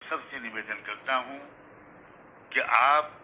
سب سے نویدن کرتا ہوں کہ آپ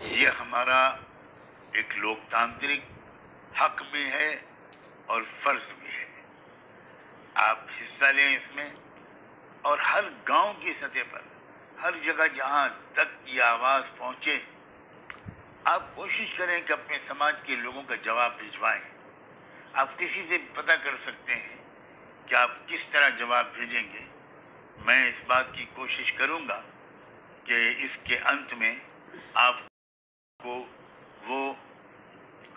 یہ ہمارا ایک لوکتانترک حق بھی ہے اور فرض بھی ہے. آپ حصہ لیں اس میں، اور ہر گاؤں کی سطح پر، ہر جگہ جہاں تک یہ آواز پہنچے، آپ کوشش کریں کہ اپنے سماج کے لوگوں کا جواب بھجوائیں. آپ کسی سے پتہ کر سکتے ہیں کہ آپ کس طرح جواب بھیجیں گے. میں اس بات کی کوشش کروں گا کہ اس کے انت میں آپ کو وہ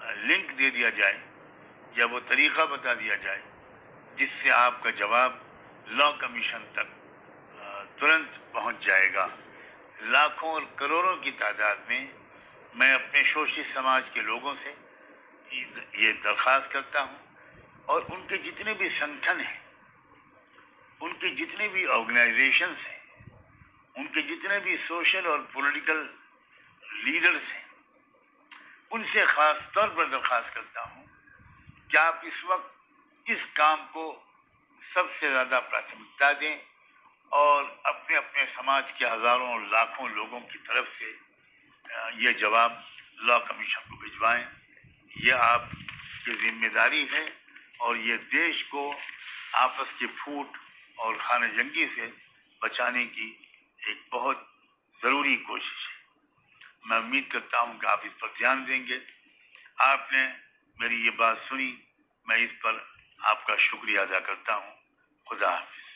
لنک دے دیا جائے یا وہ طریقہ بتا دیا جائے جس سے آپ کا جواب لا کمیشن تک ترنت پہنچ جائے گا. لاکھوں اور کروڑوں کی تعداد میں میں اپنے شوشت سماج کے لوگوں سے یہ درخواست کرتا ہوں، اور ان کے جتنے بھی سنگٹھن ہیں، ان کے جتنے بھی آرگنائزیشنز ہیں، ان کے جتنے بھی سوشل اور پولیٹیکل لیڈرز ہیں، ان سے خاص طور پر درخواست کرتا ہوں کہ آپ اس وقت اس کام کو سب سے زیادہ پراتھمکتا دیں اور اپنے اپنے سماج کے ہزاروں اور لاکھوں لوگوں کی طرف سے یہ جواب لا کمیشن کو بھجوائیں. یہ آپ کی ذمہ داری ہے اور یہ دیش کو آپس کے پھوٹ اور خانہ جنگی سے بچانے کی ایک بہت ضروری کوشش ہے. میں امید کرتا ہوں کہ آپ اس پر دھیان دیں گے. آپ نے میری یہ بات سنی، میں اس پر آپ کا شکریہ ادا کرتا ہوں. خدا حافظ.